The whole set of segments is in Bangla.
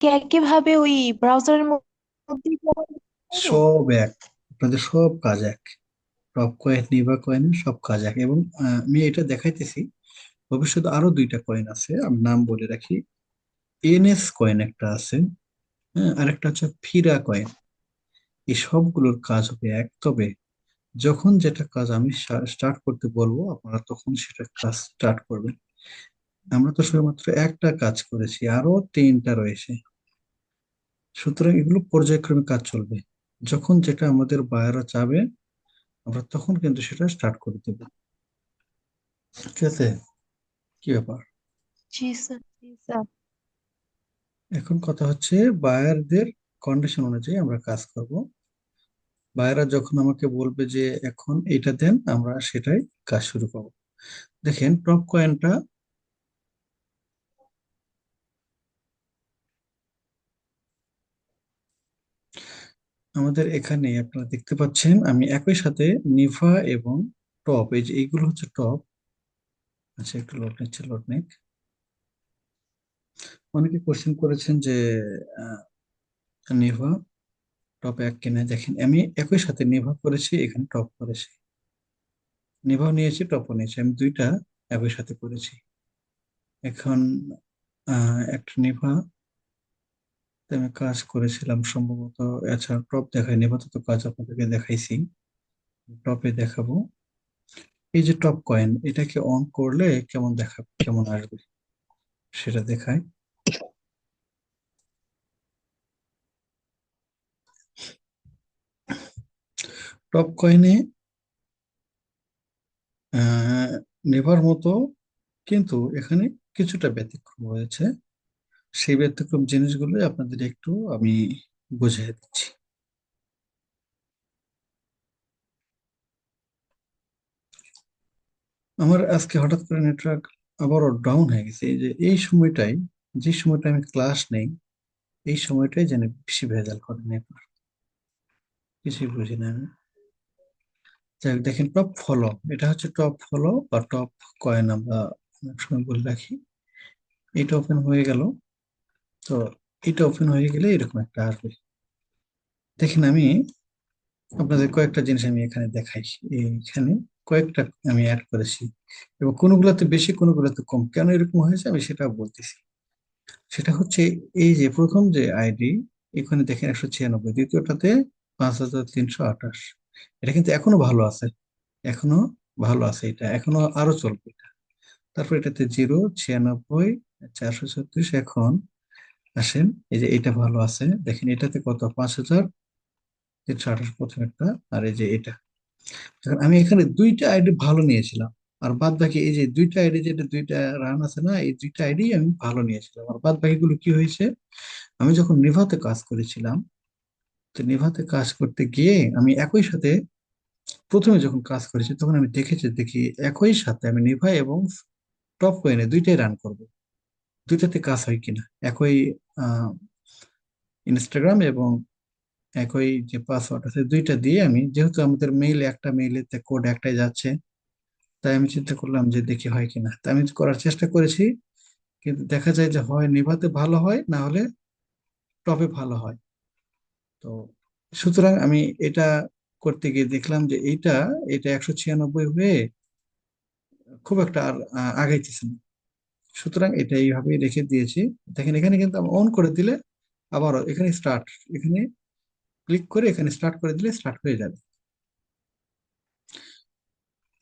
কি একইভাবে ওই ব্রাউজারের মধ্যে সব এক, আপনাদের সব কাজ এক। টপ কয়েন, নিভা কয়েনের সব কাজ এক। এবং আমি এটা দেখাইতেছি। ভবিষ্যতে আরো দুইটা কয়েন আছে, আমি নাম বলে রাখি। এনএস কয়েন একটা আছে, হ্যাঁ, আরেকটা হচ্ছে ফিরা কয়েন। এই সবগুলোর কাজ হবে এক, তবে যখন যেটা কাজ আমি স্টার্ট করতে বলবো আপনারা তখন সেটা কাজ স্টার্ট করবেন। আমরা তো শুধুমাত্র একটা কাজ করেছি, আরো তিনটা রয়েছে। সুতরাং এগুলো পর্যায়ক্রমে কাজ চলবে। যখন যেটা আমাদের বায়াররা চাবে আমরা তখন কিন্তু সেটা স্টার্ট করে দেবো। ঠিক আছে? কি ব্যাপার? জি স্যার, জি স্যার। এখন কথা হচ্ছে বায়ারদের কন্ডিশন অনুযায়ী আমরা কাজ করব। বায়াররা যখন আমাকে বলবে যে এখন এটা দেন, আমরা সেটাই কাজ শুরু করব। দেখেন টপ কয়েনটা আমাদের এখানে আপনারা দেখতে পাচ্ছেন, আমি একই সাথে নিভা এবং টপ, এই যে এইগুলো হচ্ছে টপ। আচ্ছা, একটু লোড নিচ্ছে, লোড নেক। অনেকে কোশ্চেন করেছেন যে নিভা টপ এক কিনা। দেখেন আমি একই সাথে নিভা করেছি, এখানে টপ করেছি। নিভাও নিয়েছি, টপও নিয়েছি, আমি দুইটা একই সাথে করেছি। এখন একটা নিভা আমি কাজ করেছিলাম সম্ভবত। আচ্ছা, টপ দেখাই, নিভাতে তো কাজ আপনাদেরকে দেখাইছি, টপে দেখাবো। এই যে টপ কয়েন, এটাকে অন করলে কেমন দেখাবে, কেমন আসবে সেটা দেখায়। টপ কয়েনে আহ নেভার মতো, কিন্তু এখানে কিছুটা ব্যতিক্রম রয়েছে। সেই ব্যতিক্রম জিনিসগুলো আপনাদের একটু আমি বুঝিয়ে দিচ্ছি। আমার আজকে হঠাৎ করে নেটওয়ার্ক আবারও ডাউন হয়ে গেছে। এই যে এই সময়টাই, যে সময়টা আমি ক্লাস নেই, এই সময়টাই যেন বেশি ভেজাল করে নেটওয়ার্ক, কিছুই বুঝি না আমি। যাই হোক, দেখেন টপ ফলো, এটা হচ্ছে টপ ফলো বা টপ কয়েন আমরা অনেক সময় বলে রাখি। এটা ওপেন হয়ে গেল। তো এটা ওপেন হয়ে গেলে এরকম একটা আসবে। দেখেন আমি আপনাদের কয়েকটা জিনিস আমি এখানে দেখাই। এইখানে কয়েকটা আমি অ্যাড করেছি, এবং কোনগুলোতে বেশি কোনগুলোতে কম। কেন এরকম হয়েছে আমি সেটা বলতেছি। সেটা হচ্ছে, এই যে প্রথম যে আইডি, এখানে দেখেন 196, দ্বিতীয়টাতে 5328। এটা কিন্তু এখনো ভালো আছে, এখনো ভালো আছে, এটা এখনো আরো চলবে এটা। তারপর এটাতে 0, 96, 436। এখন আসেন, এই যে এটা ভালো আছে, দেখেন এটাতে কত, 5328 প্রথম একটা। আর এই যে এটা, এখন আমি এখানে দুইটা আইডি ভালো নিয়েছিলাম, আর বাদ বাকি এই যে দুইটা আইডি, যেটা দুইটা রান আছে না, এই দুইটা আইডি আমি ভালো নিয়েছিলাম। আর বাদ বাকি গুলো কি হয়েছে, আমি যখন নিভাতে কাজ করেছিলাম, তো নিভাতে কাজ করতে গিয়ে আমি একই সাথে প্রথমে যখন কাজ করেছি তখন আমি দেখি একই সাথে আমি নিভা এবং টপ কয়েনে দুইটাই রান করব, দুইটাতে কাজ হয় কিনা। একই ইনস্টাগ্রাম এবং একই যে পাসওয়ার্ড আছে, দুইটা দিয়ে আমি, যেহেতু আমাদের মেইল, একটা মেইলেতে কোড একটাই যাচ্ছে, তাই আমি চিন্তা করলাম যে দেখি হয় কিনা। তাই আমি করার চেষ্টা করেছি, কিন্তু দেখা যায় যে হয় নিভাতে ভালো হয়, না হলে টপে ভালো হয়। তো সুতরাং আমি এটা করতে গিয়ে দেখলাম যে এইটা, এটা 196 হয়ে খুব একটা আর আগাইতেছে না। সুতরাং এটা এইভাবেই রেখে দিয়েছি। দেখেন এখানে কিন্তু আমি অন করে দিলে আবারও এখানে স্টার্ট, এখানে ক্লিক করে এখানে স্টার্ট করে দিলে স্টার্ট হয়ে যাবে।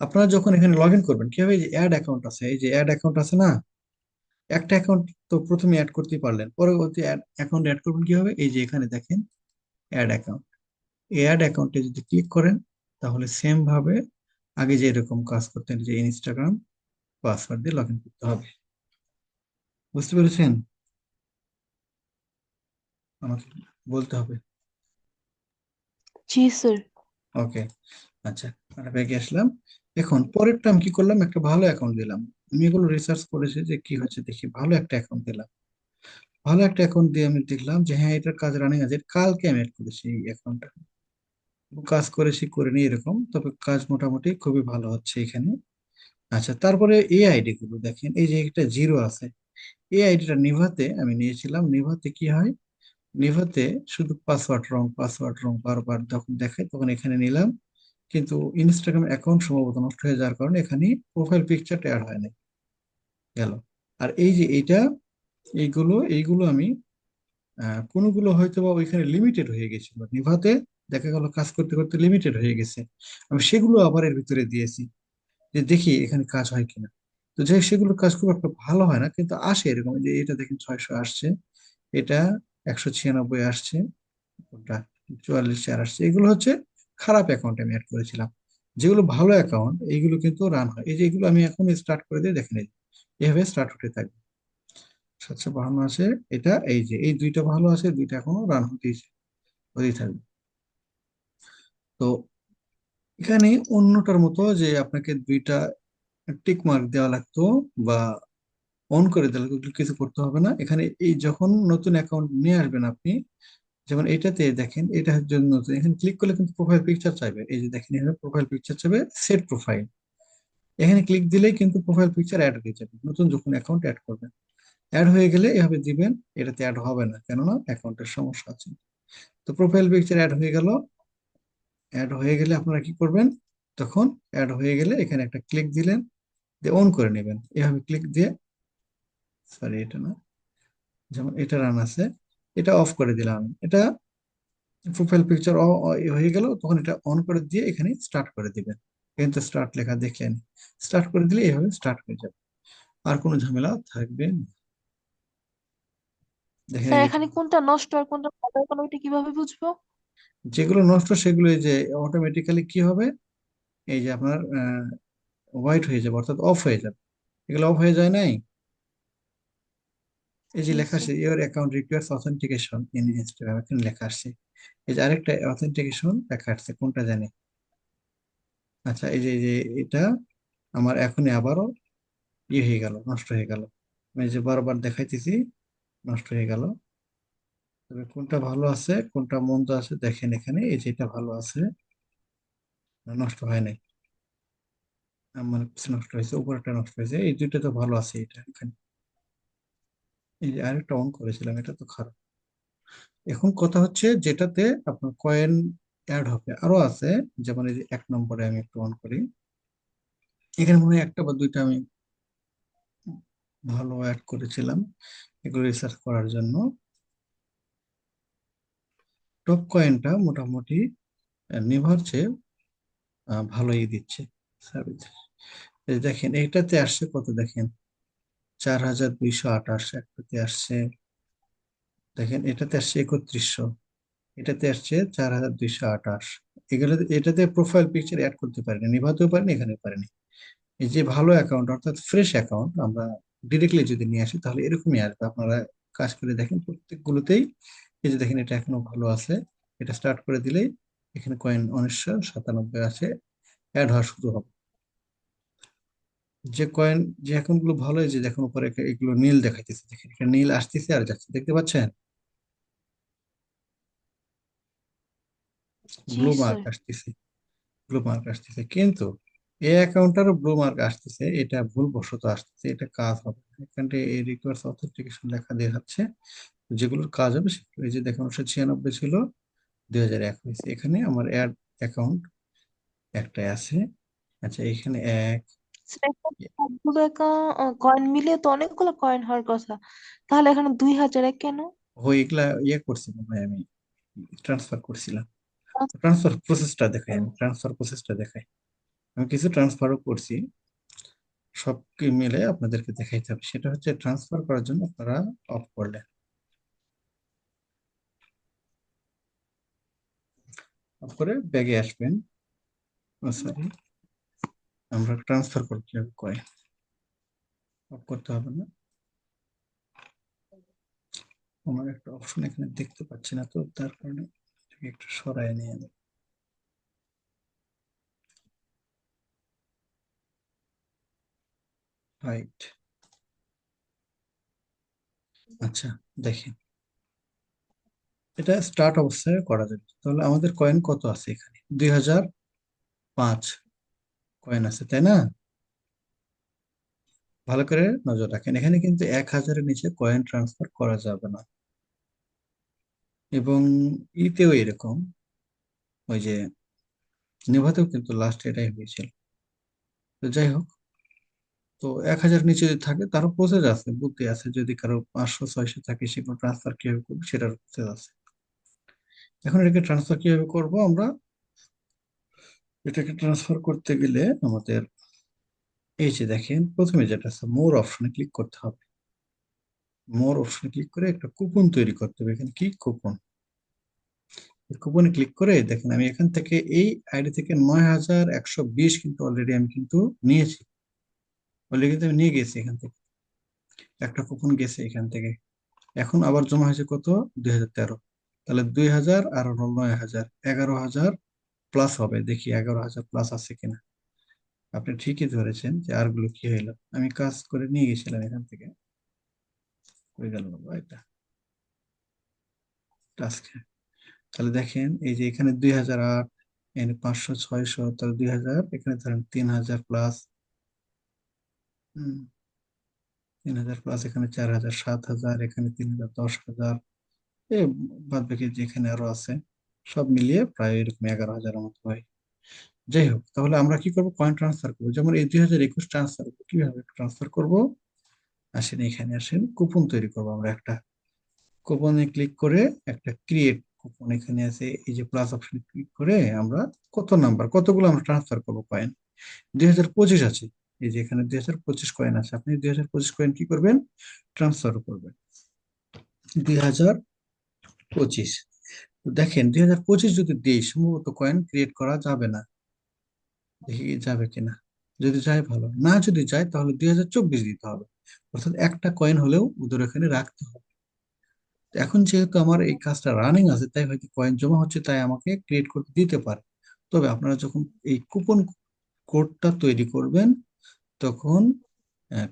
আপনারা যখন এখানে লগ ইন করবেন কি হবে, এই যে অ্যাড অ্যাকাউন্ট আছে, এই যে অ্যাড অ্যাকাউন্ট আছে না, একটা অ্যাকাউন্ট তো প্রথমে অ্যাড করতেই পারলেন, পরবর্তী অ্যাকাউন্ট অ্যাড করবেন কি হবে, এই যে এখানে দেখেন অ্যাড অ্যাকাউন্ট। এই অ্যাড অ্যাকাউন্টে যদি ক্লিক করেন, তাহলে সেম ভাবে আগে যে এরকম কাজ করতেন, যে ইনস্টাগ্রাম পাসওয়ার্ড দিয়ে লগ ইন করতে হবে। বুঝতে পেরেছেন? আমাকে বলতে হবে। জি স্যার। ওকে, আচ্ছা, আমরা ব্যাগে আসলাম। এখন পরেরটা আমি কি করলাম, একটা ভালো অ্যাকাউন্ট দিলাম। আমি এগুলো রিসার্চ করেছি যে কি হচ্ছে, দেখি ভালো একটা অ্যাকাউন্ট দিলাম। ভালো একটা অ্যাকাউন্ট দিয়ে আমি দেখলাম যে হ্যাঁ, এটার কাজ রানিং আছে। কালকে আমি অ্যাড করেছি এই অ্যাকাউন্টটা, কাজ করেছি করিনি এরকম, তবে কাজ মোটামুটি খুবই ভালো হচ্ছে এখানে। আচ্ছা, তারপরে এই আইডি গুলো দেখেন, এই যে একটা জিরো আছে, এই আইডিটা নিভাতে আমি নিয়েছিলাম। নিভাতে কি হয়, নিভাতে শুধু পাসওয়ার্ড রং বারবার যখন দেখায় তখন এখানে নিলাম, কিন্তু ইনস্টাগ্রাম অ্যাকাউন্ট সম্ভবত নষ্ট হয়ে যাওয়ার কারণে এখানে প্রোফাইল পিকচারটা অ্যাড হয় না, গেল। আর এই যে এইটা, এইগুলো আমি কোনগুলো হয়তো বা ওইখানে লিমিটেড হয়ে গেছিল নিভাতে, দেখা গেল কাজ করতে করতে লিমিটেড হয়ে গেছে, আমি সেগুলো আবার এর ভিতরে দিয়েছি যে দেখি এখানে কাজ হয় কিনা। তো যাই হোক, সেগুলো কাজ খুব একটা ভালো হয় না, কিন্তু আসে এরকম, যে এটা দেখেন 600 আসছে, এটা 196 আসছে, ওটা 44 আসছে। এগুলো হচ্ছে খারাপ অ্যাকাউন্ট আমি অ্যাড করেছিলাম। যেগুলো ভালো অ্যাকাউন্ট এইগুলো কিন্তু রান হয়। এই যে এগুলো আমি এখন স্টার্ট করে দিয়ে দেখেন, এই যে এভাবে স্টার্ট হতে থাকবে। 752 আছে, এটা এই যে এই দুইটা ভালো আছে, দুইটা এখনো রান হতেই থাকবে। তো এখানে অন্যটার মতো যে আপনাকে দুইটা টিক মার্ক দেওয়া লাগতো বা অন করে দেওয়া লাগতো, কিছু করতে হবে না এখানে। এই যখন নতুন অ্যাকাউন্ট নিয়ে আসবেন আপনি, যেমন এটাতে দেখেন, এটার জন্য নতুন, এখানে ক্লিক করলে কিন্তু প্রোফাইল পিকচার চাইবে, এই যে দেখেন এখানে প্রোফাইল পিকচার চাইবে, সেট প্রোফাইল। এখানে ক্লিক দিলেই কিন্তু প্রোফাইল পিকচার অ্যাড হয়ে যাবে, নতুন যখন অ্যাকাউন্ট অ্যাড করবেন। অ্যাড হয়ে গেলে এভাবে দিবেন, এটাতে অ্যাড হবে না, কেননা অ্যাকাউন্টের সমস্যা আছে। তো প্রোফাইল পিকচার অ্যাড হয়ে গেল। অ্যাড হয়ে গেলে আপনারা কি করবেন, তখন অ্যাড হয়ে গেলে এখানে একটা ক্লিক দিলেন, দিয়ে অন করে নেবেন, এভাবে ক্লিক দিয়ে, সরি এটা না, যেমন এটা রান আছে, এটা অফ করে দিলাম। এটা প্রোফাইল পিকচার হয়ে গেল, তখন এটা অন করে দিয়ে এখানে স্টার্ট করে দিবেন। কিন্তু স্টার্ট লেখা দেখলেন, স্টার্ট করে দিলে এভাবে স্টার্ট হয়ে যাবে, আর কোনো ঝামেলা থাকবে না। দেখেন স্যার এই যে এখানে কোনটা নষ্ট আর কোনটা ভালো কোনো ওইটা কিভাবে বুঝবো? যেগুলো নষ্ট সেগুলো এই যে অটোমেটিক্যালি কি হবে, এই যে আপনার হোয়াইট হয়ে যাবে, অর্থাৎ অফ হয়ে যাবে। এগুলো অফ হয়ে যায় নাই, এই যে জি লেখা আছে sir. Your account requires authentication in Instagram, এখানে লেখা আসছে। এই যে আরেকটা অথেন্টিকেশন লেখা আসছে, কোনটা জানি। আচ্ছা, এই যে এটা আমার এখনই আবারও ইয়ে হয়ে গেল, নষ্ট হয়ে গেল। আমি এই যে বারবার দেখাইতেছি, নষ্ট হয়ে গেল। তবে কোনটা ভালো আছে কোনটা মন্দ আছে দেখেন, এখানে এই যে এটা ভালো আছে, নষ্ট হয় নাই। আমার কিছু নষ্ট হয়েছে, উপরেরটা নষ্ট হয়েছে, এই দুইটা তো ভালো আছে, এটা এখানে। এই যে আরেকটা অন করেছিলাম, এটা তো খারাপ। এখন কথা হচ্ছে যেটাতে আপনার কয়েন অ্যাড হবে আরো আছে, যেমন এই যে 1 নম্বরে আমি একটু অন করি, এখানে মনে হয় একটা বা দুইটা আমি ভালো অ্যাড করেছিলাম এগুলো রিসার্চ করার জন্য। টপ কয়েনটা মোটামুটি নিভার চেয়ে ভালোই দিচ্ছে সার্ভিস। এই দেখেন এইটাতে আসছে কত, দেখেন 4228, একটাতে আসছে, দেখেন এটাতে আসছে 3100, এটাতে আসছে 4228। এগুলো, এটাতে প্রোফাইল পিকচার অ্যাড করতে পারেনি, নিভাতেও পারেনি, এখানে পারেনি। এই যে ভালো অ্যাকাউন্ট অর্থাৎ ফ্রেশ অ্যাকাউন্ট আমরা ডিরেক্টলি যদি নিয়ে আসি তাহলে এরকমই আসবে। আপনারা কাজ করে দেখেন প্রত্যেকগুলোতেই, এই যে দেখেন এটা এখনো ভালো আছে, এটা স্টার্ট করে দিলেই এখানে কয়েন 1997 আছে, অ্যাড হওয়া শুরু হবে। যে কয়েন, যে অ্যাকাউন্ট গুলো ভালো, এই যে দেখুন উপরে এগুলো নীল দেখাইতেছে, দেখেন এখানে নীল আসতেছে আর যাচ্ছে, দেখতে পাচ্ছেন, জি ব্লু মার্ক স্যার। আসতেছে, ব্লু মার্ক আসতেছে। কিন্তু এই অ্যাকাউন্টটারও ব্লু মার্ক আসতেছে, এটা ভুলবশত আসতেছে, এটা কাজ হবে না। এখানটা এই রিকোয়ার্স অথেন্টিকেশন লেখা দেখাচ্ছে, যেগুলোর কাজ হবে সেগুলো। এই যে দেখুন 1996 ছিল, 2001 হয়েছে, এখানে আমার অ্যাড অ্যাকাউন্ট একটাই আছে। আচ্ছা এখানে এক, স্যার এখানে সবগুলো কয়েন মিলিয়ে তো অনেকগুলো কয়েন হওয়ার কথা, তাহলে এখানে 2000 কেন? এগুলা ইয়ে করছিলাম ভাই, আমি ট্রান্সফার করছিলাম। ট্রান্সফার প্রসেসটা দেখাই, আমি ট্রান্সফার প্রসেসটা দেখাই, আমি কিছু ট্রান্সফারও করছি, সব মিলে আপনাদেরকে দেখাইতে হবে। সেটা হচ্ছে ট্রান্সফার করার জন্য আপনারা অফ করলেন, অফ করে ব্যাগে আসবেন। সরি, আমরা ট্রান্সফার করতে হবে কয়েন, অফ করতে হবে না। আমার একটা অপশন এখানে দেখতে পাচ্ছি না, তো তার কারণে এটাকে একটু সরায় নিয়ে আমি, রাইট। আচ্ছা দেখেন, এটা স্টার্ট অবস্থায় করা যাবে। তাহলে আমাদের কয়েন কত আছে, এখানে 2005 কয়েন আছে, তাই না? ভালো করে নজর রাখেন, এখানে কিন্তু 1,000-এর নিচে কয়েন ট্রান্সফার করা যাবে না। এবং ইতেও এরকম, ওই যে নেভাতেও কিন্তু লাস্ট এটাই হয়েছিল। তো যাই হোক, তো 1,000 নিচে যদি থাকে তারও প্রসেস আছে, বুদ্ধি আছে। যদি কারো 500-600 থাকে, সেগুলো ট্রান্সফার কিভাবে করবো সেটার প্রসেস আছে। এখন এটাকে ট্রান্সফার কিভাবে করব আমরা? এটাকে ট্রান্সফার করতে গেলে আমাদের এই যে দেখেন, প্রথমে যেটা আছে মোর অপশনে ক্লিক করতে হবে। মোর অপশনে ক্লিক করে একটা কুপন তৈরি করতে হবে। এখানে কি কুপন, কুপনে ক্লিক করে দেখেন আমি এখান থেকে এই আইডি থেকে 9,120 কিন্তু অলরেডি আমি কিন্তু নিয়েছি। অলরেডি কিন্তু আমি নিয়ে গেছি এখান থেকে, একটা কুপন গেছে এখান থেকে। এখন আবার জমা হয়েছে কত, 2013। তাহলে 2,000 আর হলো 9,000, 11,000 প্লাস হবে। দেখি 11,000 প্লাস আছে কিনা। আপনি ঠিকই ধরেছেন যে আর গুলো কি হইলো, আমি কাজ করে নিয়ে গেছিলাম এখান থেকে। হয়ে গেল বাবা এটা টাস্ক। তাহলে দেখেন এই যে এখানে 2,008, এখানে 500-600, তাহলে 2,000, এখানে ধরেন 3,000 প্লাস, 3,000 প্লাস, এখানে 4,000, 7,000, এখানে 3,000, 10,000, এ বাদ বাকি যেখানে আরো আছে সব মিলিয়ে প্রায় এরকম 11,000-এর মতো হয়। যাই হোক, তাহলে আমরা কি করবো, কয়েন ট্রান্সফার করবো। যেমন এই 2021 ট্রান্সফার করবো, কিভাবে ট্রান্সফার করবো? আসেন এখানে আসেন, কুপন তৈরি করবো আমরা একটা। কুপনে ক্লিক করে একটা ক্রিয়েট কুপন এখানে আছে, এই যে প্লাস অপশনে ক্লিক করে আমরা কত নাম্বার, কতগুলো আমরা ট্রান্সফার করবো কয়েন। 2025 আছে, এই যে এখানে 2025 কয়েন আছে। আপনি 2025 কয়েন কি করবেন, ট্রান্সফার করবেন। 2025, তো দেখেন 2025 যদি দিই সম্ভবত কয়েন ক্রিয়েট করা যাবে না। দেখি যাবে কিনা। যদি যায় ভালো, না যদি যায় তাহলে 2024 দিতে হবে। অর্থাৎ একটা কয়েন হলেও ওদের এখানে রাখতে হবে। তো এখন যেহেতু আমার এই কাজটা রানিং আছে, তাই হয়তো কয়েন জমা হচ্ছে, তাই আমাকে ক্রিয়েট করতে দিতে পারে। তবে আপনারা যখন এই কুপন কোডটা তৈরি করবেন, তখন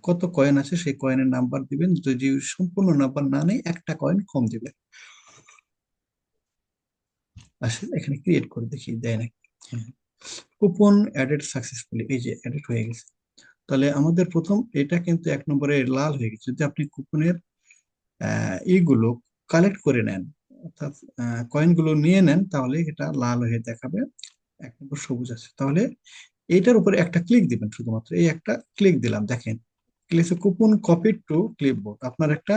কত কয়েন আছে সেই কয়েনের নাম্বার দিবেন। যদি সম্পূর্ণ নাম্বার না নেই, একটা কয়েন কম দিবেন। আসলে এখানে ক্রিয়েট করে দেখি দেয় নাকি। হ্যাঁ, কুপন অ্যাডেড সাকসেসফুলি, এই যে অ্যাডেড হয়ে গেছে। তাহলে আমাদের প্রথম এটা কিন্তু 1 নম্বরে লাল হয়ে গেছে। যদি আপনি কুপনের এইগুলো কালেক্ট করে নেন, অর্থাৎ কয়েনগুলো নিয়ে নেন, তাহলে এটা লাল হয়ে দেখাবে। 1 নম্বর সবুজ আছে। তাহলে এইটার উপরে একটা ক্লিক দিবেন, শুধুমাত্র এই একটা ক্লিক দিলাম। দেখেন click coupon copy to clipboard, আপনার একটা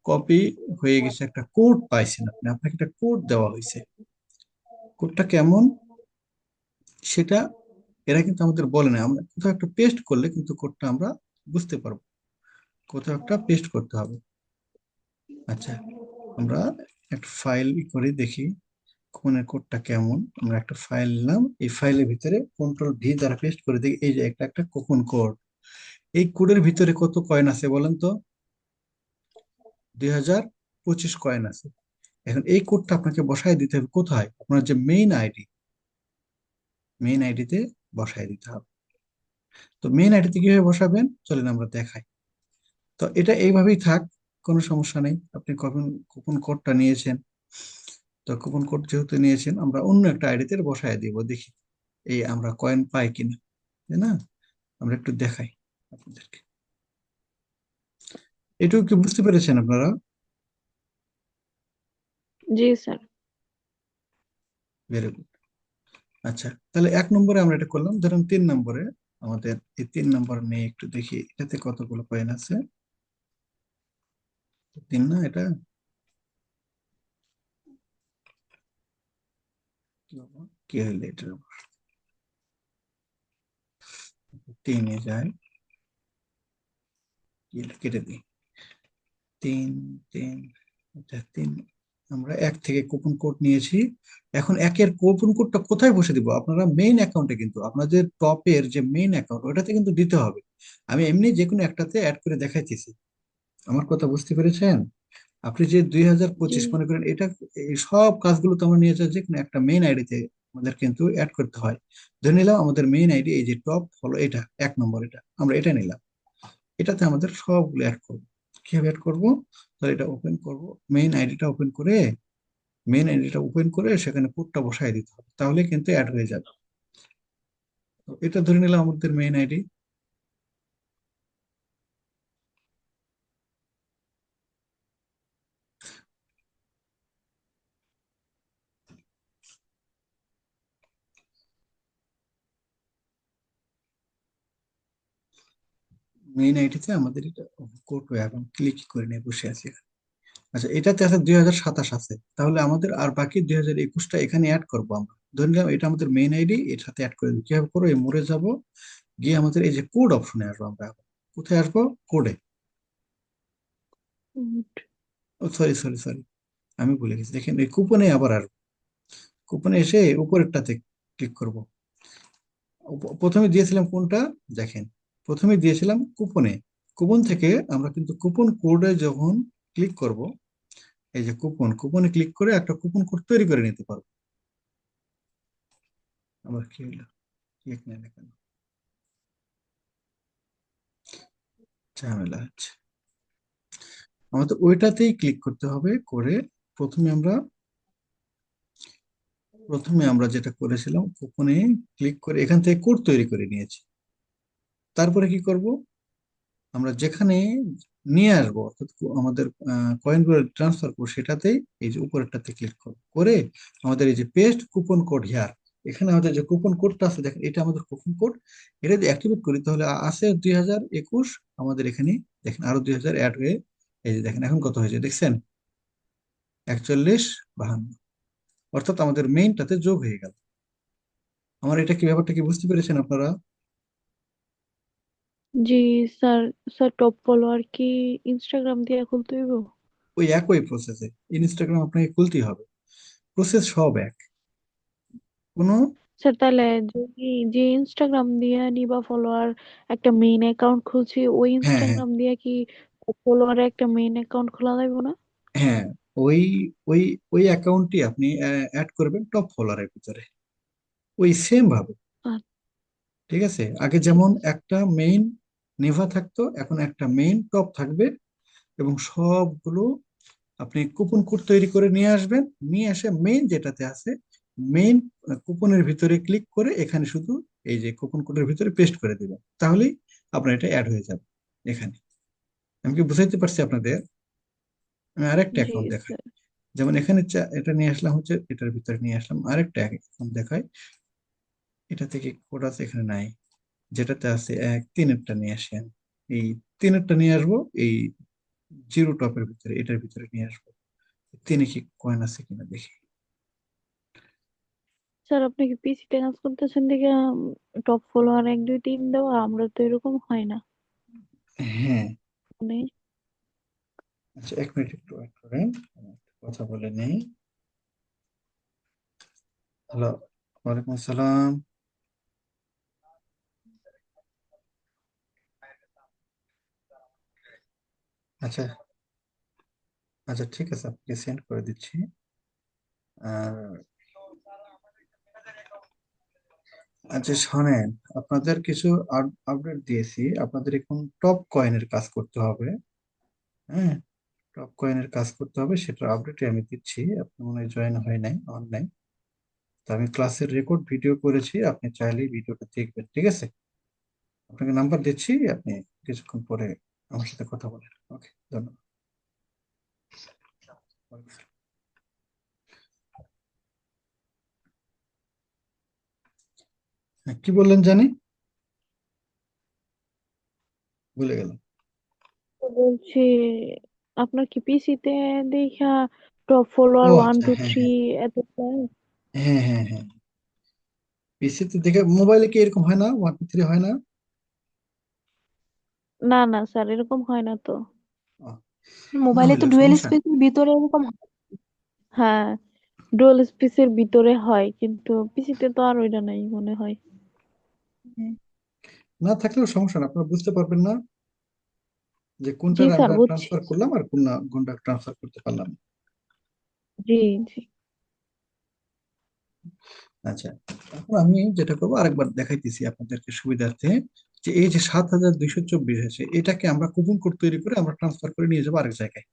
কপি হয়ে গেছে, একটা কোড পাইছেন আপনি, আপনাকে একটা কোড দেওয়া হয়েছে। কোডটা কেমন সেটা এরা কিন্তু আমাদের বলে না। আমরা কোথাও একটা পেস্ট করলে কিন্তু কোডটা আমরা বুঝতে পারবো। কোথাও একটা পেস্ট করতে হবে। আচ্ছা, আমরা একটা ফাইল করে দেখি কোনের কোডটা কেমন। আমরা একটা ফাইল নিলাম, এই ফাইলের ভিতরে কন্ট্রোল V দ্বারা পেস্ট করে দেখি। এই যে একটা একটা কোপন কোড, এই কোডের ভিতরে কত কয়েন আছে বলেন তো? 2025 কয়েন আছে। এখন এই কোডটা আপনাকে বসায় দিতে হবে কোথায়, আপনার যে মেইন আইডিতে বসায় দিতে হবে। তো মেইন আইডিতে কিভাবে বসাবেন চলেন আমরা দেখাই। তো এটা এইভাবেই থাক, কোনো সমস্যা নেই। আপনি কখন কুপন কোডটা নিয়েছেন, তো কুপন কোড যেহেতু নিয়েছেন, আমরা অন্য একটা আইডিতে বসায় দিব। দেখি এই আমরা কয়েন পাই কিনা, তাই না? আমরা একটু দেখাই আপনাদেরকে। এটুকু কি বুঝতে পেরেছেন আপনারা? জি স্যার। Very good. আচ্ছা, তাহলে 1 নম্বরে আমরা এটা করলাম। ধরুন 3 নম্বরে, আমাদের এই 3 নম্বর নিয়ে একটু দেখি এটাতে কতগুলো কয়েন আছে। 3 না এটা, কি বাবা, কি হইলো এটার আবার? 3-এ যায়, কেটে দিই। 3, 3, এটা 3। আমরা 1 থেকে কুপন কোড নিয়েছি। এখন 1-এর কুপন কোডটা কোথায় বসে দিব? আপনারা মেইন অ্যাকাউন্টে, কিন্তু আপনাদের টপের যে মেইন অ্যাকাউন্ট ওটাতে কিন্তু দিতে হবে। আমি এমনি যে কোনো একটাতে অ্যাড করে দেখাইতেছি। আমার কথা বুঝতে পেরেছেন? আপনি যে দুই হাজার জি। পঁচিশ মনে করেন, এটা এই সব কাজগুলো তো আমরা নিয়ে যাচ্ছি যে কোনো একটা মেইন আইডিতে আমাদের কিন্তু অ্যাড করতে হয়। ধরে নিলাম আমাদের মেইন আইডি এই যে টপ হলো এটা 1 নম্বর, এটা আমরা এটা নিলাম। এটাতে আমাদের সবগুলো অ্যাড করবো। কিভাবে অ্যাড করবো? তাহলে এটা ওপেন করব, মেইন আইডিটা ওপেন করে সেখানে কোডটা বসায় দিতে হবে, তাহলে কিন্তু অ্যাড হয়ে যাবে। তো এটা ধরে নিলাম আমাদের মেইন আইডি। মেইন আইডিতে আমাদের এটা কোড এখন ক্লিক করে নিয়ে বসে আছি এখানে। আচ্ছা, এটাতে আছে 2027 আছে, তাহলে আমাদের আর বাকি 2021টা এখানে অ্যাড করবো আমরা। ধরে নিলাম এটা আমাদের মেইন আইডি, এর সাথে অ্যাড করে দিই। কিভাবে করবো? এই মোড়ে যাব, গিয়ে আমাদের এই যে কোড অপশনে আসবো আমরা এখন। কোথায় আসবো? কোডে। ও সরি সরি সরি, আমি ভুলে গেছি। দেখেন এই কুপনে আবার আসবো, কুপনে এসে উপরেরটাতে ক্লিক করব। প্রথমে দিয়েছিলাম কোনটা? দেখেন, প্রথমে দিয়েছিলাম কুপনে। কুপন থেকে আমরা কিন্তু কুপন কোডে যখন ক্লিক করব, এই যে কুপন, কুপনে ক্লিক করে একটা কুপন কোড তৈরি করে নিতে পারবো। আবার কি হলো? ক্লিক নেই না কেন? ঝামেলা আছে। আমাদের ওইটাতেই ক্লিক করতে হবে। করে প্রথমে আমরা প্রথমে আমরা যেটা করেছিলাম, কুপনে ক্লিক করে এখান থেকে কোড তৈরি করে নিয়েছি। তারপরে কি করব? আমরা যেখানে নিয়ে আসবো, অর্থাৎ আমাদের কয়েনগুলো ট্রান্সফার করবো, সেটাতেই এই যে উপরেরটাতে ক্লিক করব। করে আমাদের এই যে পেস্ট কুপন কোড হিয়ার, এখানে আমাদের যে কুপন কোডটা আছে, দেখেন এটা আমাদের কুপন কোড। এটা যদি অ্যাক্টিভেট করি তাহলে আছে 2021। আমাদের এখানে দেখেন আরো 2000 অ্যাড হয়ে, এই যে দেখেন এখন কত হয়েছে দেখছেন? 4152। অর্থাৎ আমাদের মেইনটাতে যোগ হয়ে গেল। আমার এটা কি, ব্যাপারটা কি বুঝতে পেরেছেন আপনারা? জি স্যার। স্যার টপ ফলোয়ার কি ইনস্টাগ্রাম দিয়ে খুলতে হইব? ওই একই প্রসেসে ইনস্টাগ্রাম আপনাকে খুলতেই হবে, প্রসেস সব এক। কোনো স্যার তাহলে যদি যে ইনস্টাগ্রাম দিয়ে নিবা ফলোয়ার একটা মেইন অ্যাকাউন্ট খুলছি, ওই হ্যাঁ হ্যাঁ ইনস্টাগ্রাম দিয়ে কি ফলোয়ারে একটা মেইন অ্যাকাউন্ট খোলা যাবে না? হ্যাঁ, ওই ওই ওই অ্যাকাউন্টটি আপনি অ্যাড করবেন টপ ফলোয়ারের ভিতরে, ওই সেম ভাবে। আচ্ছা, ঠিক আছে, আগে ঠিক যেমন আছে। একটা মেইন নেভা থাকতো, এখন একটা মেইন টপ থাকবে। এবং সবগুলো আপনি কুপন কোড তৈরি করে নিয়ে আসবেন। নিয়ে এসে মেইন যেটাতে আছে, মেইন কুপনের ভিতরে ক্লিক করে এখানে শুধু এই যে কুপন কোডের ভিতরে পেস্ট করে দিবেন, তাহলেই আপনার এটা অ্যাড হয়ে যাবে এখানে। আমি কি বুঝাইতে পারছি আপনাদের? আমি আরেকটা জি অ্যাকাউন্ট দেখাই। স্যার। যেমন এখানে এটা নিয়ে আসলাম, হচ্ছে এটার ভিতরে নিয়ে আসলাম আরেকটা অ্যাকাউন্ট দেখাই। এটা থেকে কোড আছে, এখানে নাই। যেটাতে আছে 1 3-এরটা নিয়ে আসি আমি। এই 3-এরটা নিয়ে আসবো, এই জিরো টপের ভিতরে, এটার ভিতরে নিয়ে আসবো। 3-এ কি কয়েন আছে কিনা দেখি। স্যার আপনি কি পিসিতে কাজ করতেছেন দেখে টপ ফলোয়ার 1 2 3 দেওয়া? আমরা তো এরকম হয় না। হ্যাঁ। মানে আচ্ছা, 1 মিনিট একটু ওয়েট করেন, আমি একটু কথা বলে নেই। হ্যালো, ওয়ালাইকুম আসসালাম। আচ্ছা আচ্ছা, ঠিক আছে, আপনাকে সেন্ড করে দিচ্ছি। আর আচ্ছা শোনেন, আপনাদের কিছু আপডেট দিয়েছি। আপনাদের এখন টপ কয়েনের কাজ করতে হবে। হ্যাঁ, টপ কয়েনের কাজ করতে হবে, সেটার আপডেটে আমি দিচ্ছি। আপনি মনে হয় জয়েন হয় নাই, অনলাইন। তো আমি ক্লাসের রেকর্ড ভিডিও করেছি, আপনি চাইলেই ভিডিওটা দেখবেন। ঠিক আছে, আপনাকে নাম্বার দিচ্ছি, আপনি কিছুক্ষণ পরে আমার সাথে কথা বলেন। ওকে, ধন্যবাদ। হ্যাঁ, কি বললেন জানি, ভুলে গেলাম। তো বলছি, আপনার কি পিসিতে দেখা টপ ও ফলোয়ার ওয়ান আচ্ছা, টু হ্যাঁ থ্রি হ্যাঁ এত চায়? হ্যাঁ হ্যাঁ হ্যাঁ। পিসিতে দেখে, মোবাইলে কি এরকম হয় না? 1 2 3 হয় না? না না স্যার, এরকম হয় না তো। ও, না মোবাইলে তো হইলেও ডুয়েল সমস্যা নেই। স্পেসের ভিতরে এরকম হ্যাঁ, ডুয়াল স্পেসের ভিতরে হয়, কিন্তু পিসিতে তো আর ওইটা নাই মনে হয়। হয়। না থাকলেও সমস্যা না, আপনারা বুঝতে পারবেন না যে জি কোনটার স্যার, আমরা বুঝছি। ট্রান্সফার করলাম আর কোনটা ট্রান্সফার করতে পারলাম না। জি জি। আচ্ছা, এখন আমি যেটা করবো আরেকবার দেখাইতেছি আপনাদেরকে সুবিধার্থে, যে এই যে 7224 আছে, এটাকে আমরা কুপন কোড তৈরি করে আমরা ট্রান্সফার করে নিয়ে যাবো আরেক জায়গায়।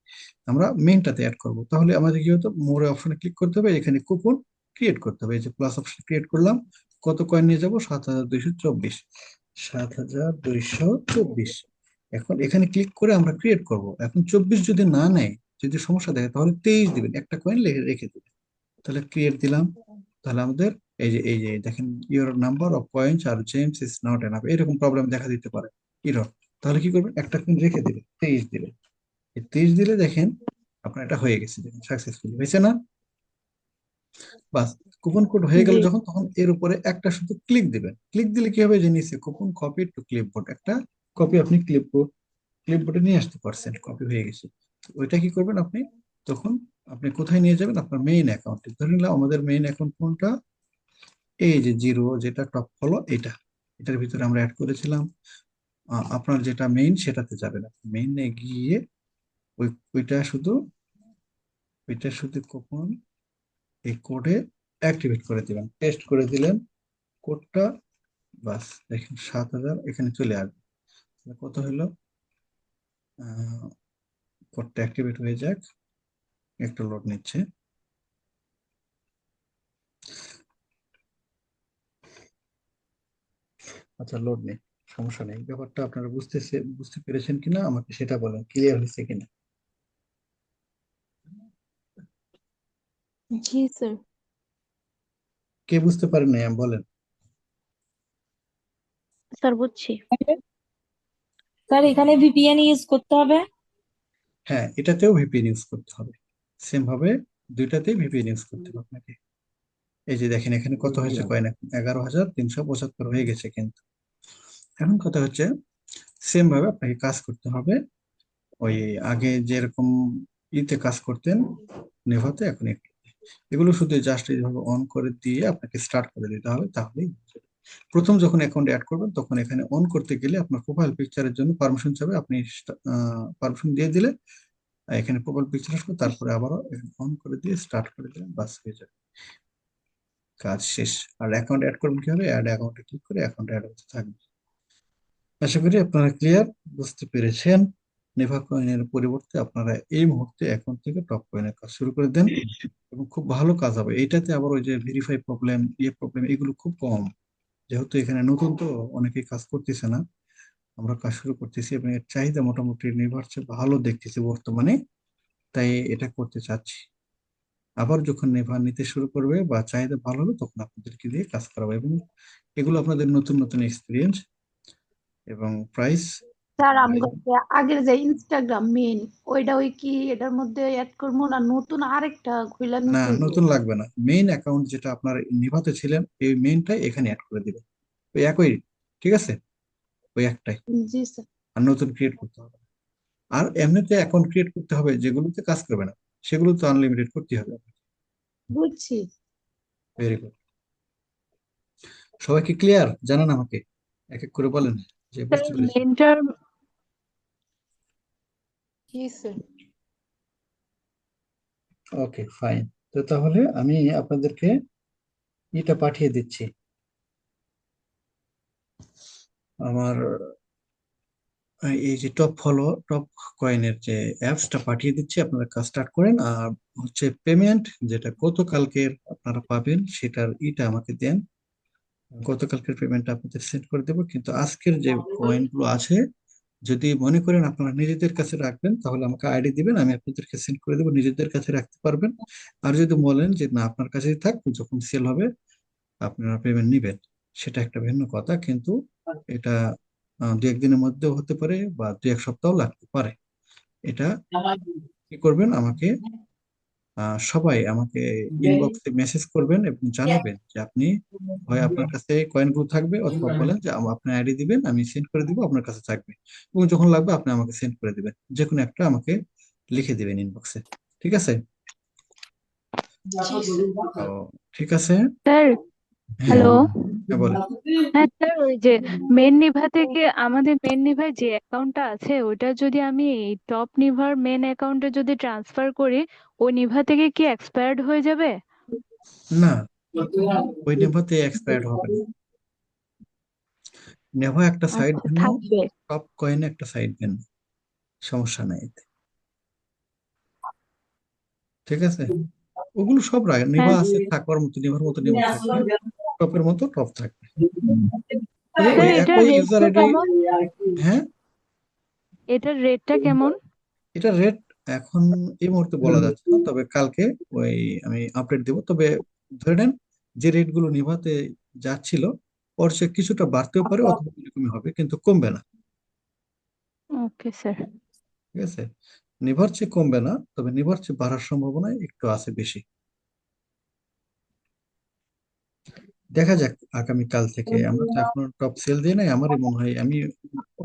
আমরা মেনটাতে অ্যাড করব। তাহলে আমাদের কি হতো, মোরে অপশনে ক্লিক করতে হবে, এখানে কুপন ক্রিয়েট করতে হবে। এই যে প্লাস অপশন ক্রিয়েট করলাম। কত কয়েন নিয়ে যাবো? 7224। 7224। এখন এখানে ক্লিক করে আমরা ক্রিয়েট করব। এখন 24 যদি না নেয়, যদি সমস্যা দেখে, তাহলে 23 দিবেন, একটা কয়েন রেখে দিবেন। তাহলে ক্রিয়েট দিলাম। তাহলে আমাদের এই যে দেখেন, ইউর নাম্বার অফ কয়েন্স আর জেমস ইজ নট এনাফ, এরকম প্রবলেম দেখা দিতে পারে, এরর। তাহলে কি করবেন, একটা কয়েন রেখে দিবেন, 23 দিবেন। এই 23 দিলে দেখেন আপনার এটা হয়ে গেছে, দেখেন সাকসেসফুল হয়েছে না? বাস, কুপন কোড হয়ে গেল জি। যখন, তখন এর উপরে একটা শুধু ক্লিক দিবেন। ক্লিক দিলে কি হবে যে নিচে কুপন কপি টু ক্লিপবোর্ড, একটা কপি আপনি ক্লিপবোর্ডে নিয়ে আসতে পারছেন, কপি হয়ে গেছে। তো ওইটা কি করবেন আপনি, তখন আপনি কোথায় নিয়ে যাবেন, আপনার মেইন অ্যাকাউন্টে। ধরে নিলাম আমাদের মেইন অ্যাকাউন্ট কোনটা, এই যে জিরো, যেটা টপ হলো এটা, এটার ভিতরে আমরা অ্যাড করেছিলাম। আপনার যেটা মেইন সেটাতে যাবেন, মেইনে গিয়ে ওই ওইটা শুধু কুপন এই কোডে অ্যাক্টিভেট করে দিবেন, টেস্ট করে দিলেন কোডটা। বাস, দেখেন 7,000 এখানে চলে আসবে। তাহলে কত হলো, কোডটা অ্যাক্টিভেট হয়ে যাক, একটু লোড নিচ্ছে। আচ্ছা, লোড নেই, সমস্যা নেই। ব্যাপারটা আপনারা বুঝতে পেরেছেন কিনা আমাকে সেটা বলেন, ক্লিয়ার হয়েছে কিনা? জি স্যার। কে বুঝতে পারেন নাই বলেন। স্যার বুঝছি। স্যার এখানে ভিপিএন ইউজ করতে হবে? হ্যাঁ, এটাতেও ভিপিএন ইউজ করতে হবে, সেম ভাবে দুইটাতেই ভিপিএন ইউজ করতে হবে আপনাকে। এই যে দেখেন এখানে কত হয়েছে কয়েন, এখন 11,375 হয়ে গেছে। কিন্তু এখন কথা হচ্ছে, সেম ভাবে আপনাকে কাজ করতে হবে, ওই আগে যেরকম ইতে কাজ করতেন নেভাতে, এখন একটু এগুলো শুধু জাস্ট এইভাবে অন করে দিয়ে আপনাকে স্টার্ট করে দিতে হবে, তাহলেই হয়ে যাবে। প্রথম যখন অ্যাকাউন্ট অ্যাড করবেন তখন এখানে অন করতে গেলে আপনার প্রোফাইল পিকচারের জন্য পারমিশন চাবে, আপনি পারমিশন দিয়ে দিলে এখানে প্রোফাইল পিকচার আসবে, তারপরে আবারও অন করে দিয়ে স্টার্ট করে দিলেন, বাস হয়ে যাবে, কাজ শেষ। আর অ্যাকাউন্ট অ্যাড করবেন কিভাবে, অ্যাড অ্যাকাউন্টে ক্লিক করে অ্যাকাউন্ট অ্যাড হতে থাকবে। আশা করি আপনারা ক্লিয়ার, বুঝতে পেরেছেন। নেভা কয়েনের পরিবর্তে আপনারা এই মুহূর্তে অ্যাকাউন্ট থেকে টপ কয়েনের কাজ শুরু করে দেন, এবং খুব ভালো কাজ হবে এইটাতে। আবার ওই যে ভেরিফাই প্রবলেম, প্রবলেম, এগুলো খুব কম, যেহেতু এখানে নতুন তো অনেকেই কাজ করতেছে না, আমরা কাজ শুরু করতেছি এবং এর চাহিদা মোটামুটি নেভার চেয়ে ভালো দেখতেছি বর্তমানে, তাই এটা করতে চাচ্ছি। আবার যখন নেভা নিতে শুরু করবে বা চাহিদা ভালো হবে, তখন আপনাদেরকে দিয়ে কাজ করাবো, এবং এগুলো আপনাদের নতুন নতুন এক্সপিরিয়েন্স এবং প্রাইস। স্যার আমগো যে আগের যে ইনস্টাগ্রাম মেন, ওইটা ওই কি এটার মধ্যে অ্যাড করবো না নতুন আরেকটা খুলে না, নিতে হইব? নতুন লাগবে না, মেইন অ্যাকাউন্ট যেটা আপনার নিভাতে ছিলেন এই মেইনটাই এখানে অ্যাড করে দিবেন, ওই একই, ঠিক আছে, ওই একটাই। জি স্যার। আর নতুন ক্রিয়েট করতে হবে না। আর এমনিতে অ্যাকাউন্ট ক্রিয়েট করতে হবে যেগুলোতে কাজ করবে না, সেগুলো তো আনলিমিটেড করতে হবে। বুঝছি। Very good. সবাই কি ক্লিয়ার, জানান আমাকে, এক এক করে বলেন যে স্যার বুঝতে পেরেছেন। মেনটার জি স্যার। ওকে, ফাইন। তো তাহলে আমি আপনাদেরকে এটা পাঠিয়ে দিচ্ছি, আমার এই যে টপ কয়েনের যে অ্যাপসটা পাঠিয়ে দিচ্ছি, আপনারা কাজ স্টার্ট করেন। আর হচ্ছে পেমেন্ট, যেটা গতকালকের আপনারা পাবেন সেটার আমাকে দেন, গতকালকের পেমেন্টটা আপনাদের সেন্ড করে দেবো। কিন্তু আজকের যে কয়েনগুলো আছে, যদি মনে করেন আপনারা নিজেদের কাছে রাখবেন, তাহলে আমাকে আইডি দিবেন, আমি আপনাদেরকে সেন্ড করে দেবো, নিজেদের কাছে রাখতে পারবেন। আর যদি বলেন যে না আপনার কাছেই থাক, যখন সেল হবে আপনারা পেমেন্ট নিবেন, সেটা একটা ভিন্ন কথা। কিন্তু এটা দু একদিনের মধ্যেও হতে পারে বা দু এক সপ্তাহ লাগতে পারে। এটা কি করবেন, আমাকে সবাই আমাকে ইনবক্সে মেসেজ করবেন এবং জানাবেন যে আপনি হয় আপনার কাছে কয়েনগুলো থাকবে, অথবা বলেন যে আপনার আইডি দিবেন, আমি সেন্ড করে দিব, আপনার কাছে থাকবে, এবং যখন লাগবে আপনি আমাকে সেন্ড করে দিবেন, যে কোনো একটা আমাকে লিখে দিবেন ইনবক্সে, ঠিক আছে? জি স্যার। তো ঠিক আছে। স্যার, হ্যাঁ, হ্যালো। হ্যাঁ বলেন। হ্যাঁ স্যার, ওই যে মেন নিভা থেকে আমাদের মেন নিভার যে অ্যাকাউন্টটা আছে ওইটা যদি আমি টপ নিভার মেন অ্যাকাউন্টে যদি ট্রান্সফার করি, ওই নিভা থেকে কি এক্সপায়ার্ড হয়ে যাবে? না, ওই নেভাতে এক্সপায়ার্ড হবে না। নেভা একটা সাইড আচ্ছা, ভিন্ন, থাকবে। টপ কয়েন একটা সাইড ভিন্ন, সমস্যা নাই এতে, ঠিক আছে? ওগুলো সব নেভা হ্যাঁ। আছে, থাকবার মতো নেভার মতো নেভা থাকবে, টপের মতো টপ থাকবে, তবে ওই স্যার এটার একই ইউজার রেটটা আইডি। কেমন? হ্যাঁ, এটার রেটটা কেমন? এটা রেট এখন এই মুহূর্তে বলা যাচ্ছে না, তবে কালকে ওই আমি আপডেট দেবো। তবে ধরে নেন যে রেট গুলো নিভাতে যাচ্ছিল, ওর চেয়ে কিছুটা বাড়তেও পারে অথবা এরকমই হবে, কিন্তু কমবে না। Okay sir. ঠিক আছে? নিভার চেয়ে কমবে না, তবে নিভার চেয়ে বাড়ার সম্ভাবনা একটু আছে বেশি। দেখা যাক আগামীকাল থেকে। আমরা তো এখনো টপ সেল দিয়ে নাই, আমারই মনে হয় আমি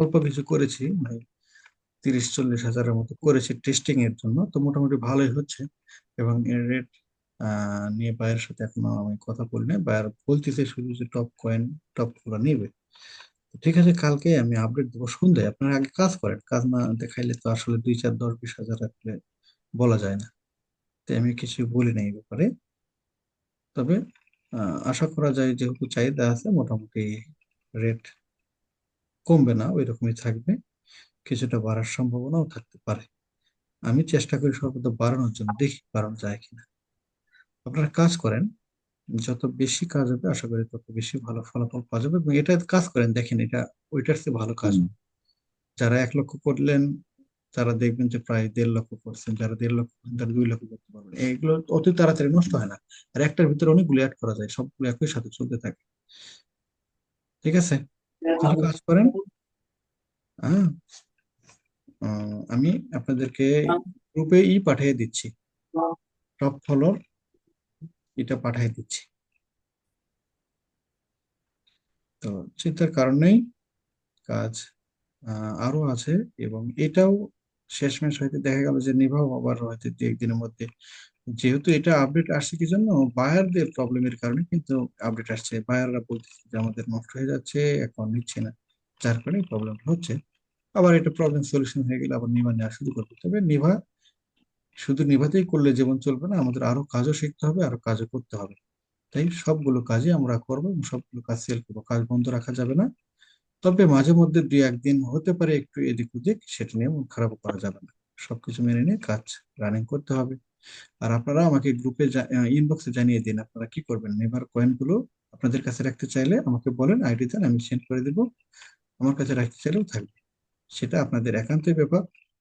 অল্প কিছু করেছি, মানে 30-40 হাজারের মতো করেছি টেস্টিং এর জন্য, তো মোটামুটি ভালোই হচ্ছে। এবং এর রেট নিয়ে বায়ের সাথে এখনো আমি কথা বলি না, বায়ার বলতেছে শুধু যে টপ কয়েন টপ গুলো নেবে। তো ঠিক আছে, কালকে আমি আপডেট দেবো সন্ধ্যায়। আপনারা আগে কাজ করেন, কাজ না দেখাইলে তো আসলে 2, 4, 10, 20 হাজার রাখলে বলা যায় না। তো আমি কিছু বলি না এই ব্যাপারে। তবে আশা করা যায় যেহেতু চাহিদা আছে, মোটামুটি রেট কমবে না, ওই রকমই থাকবে। কিছুটা বাড়ার সম্ভাবনাও থাকতে পারে। আমি চেষ্টা করি সর্বদা বাড়ানোর জন্য, দেখি বাড়ানো যায় কিনা। আপনারা কাজ করেন, যত বেশি কাজ হবে আশা করি তত বেশি ভালো ফলাফল পাওয়া যাবে। এবং এটা কাজ করেন, দেখেন এটা ওইটার চেয়ে ভালো কাজ হবে। যারা 1 লক্ষ করলেন তারা দেখবেন যে প্রায় 1.5 লক্ষ করছেন, যারা 1.5 লক্ষ করছেন তারা 2 লক্ষ করতে পারবেন। এগুলো অতি তাড়াতাড়ি নষ্ট হয় না, আর একটার ভিতরে অনেকগুলো অ্যাড করা যায়, সবগুলো একই সাথে চলতে থাকে। ঠিক আছে, কিছু কাজ করেন। হ্যাঁ, আমি আপনাদেরকে গ্রুপে পাঠিয়ে দিচ্ছি, টপ ফলোর এটা পাঠিয়ে দিচ্ছি। তো চিন্তার কারণ নেই, কাজ আরো আছে। এবং এটাও শেষমেশ হয়তো দেখা গেল যে নিভাও আবার হয়তো 2-1 দিনের মধ্যে, যেহেতু এটা আপডেট আসছে কি জন্য, বায়ারদের প্রবলেমের কারণে কিন্তু আপডেট আসছে। বায়াররা বলতেছে যে আমাদের নষ্ট হয়ে যাচ্ছে, এখন নিচ্ছে না, যার কারণে প্রবলেম হচ্ছে। আবার এটা প্রবলেম সলিউশন হয়ে গেলে আবার নিভা নেওয়া শুরু করবে। তবে নিভা শুধু নিভাতেই করলে জীবন চলবে না, আমাদের আরো কাজও শিখতে হবে, আরো কাজও করতে হবে। তাই সবগুলো কাজই আমরা করবো এবং সবগুলো কাজ সেল করবো, কাজ বন্ধ রাখা যাবে না। তবে মাঝে মধ্যে 2-1 দিন হতে পারে একটু এদিক ওদিক, সেটা নিয়ে মন খারাপ করা যাবে না। সবকিছু মেনে নিয়ে কাজ রানিং করতে হবে। আর আপনারা আমাকে গ্রুপে ইনবক্সে জানিয়ে দিন আপনারা কি করবেন। নেভার কয়েন গুলো আপনাদের কাছে রাখতে চাইলে আমাকে বলেন, আইডি দেন, আমি সেন্ড করে দিব। আমার কাছে রাখতে চাইলেও থাকবে, সেটা আপনাদের একান্তই ব্যাপার।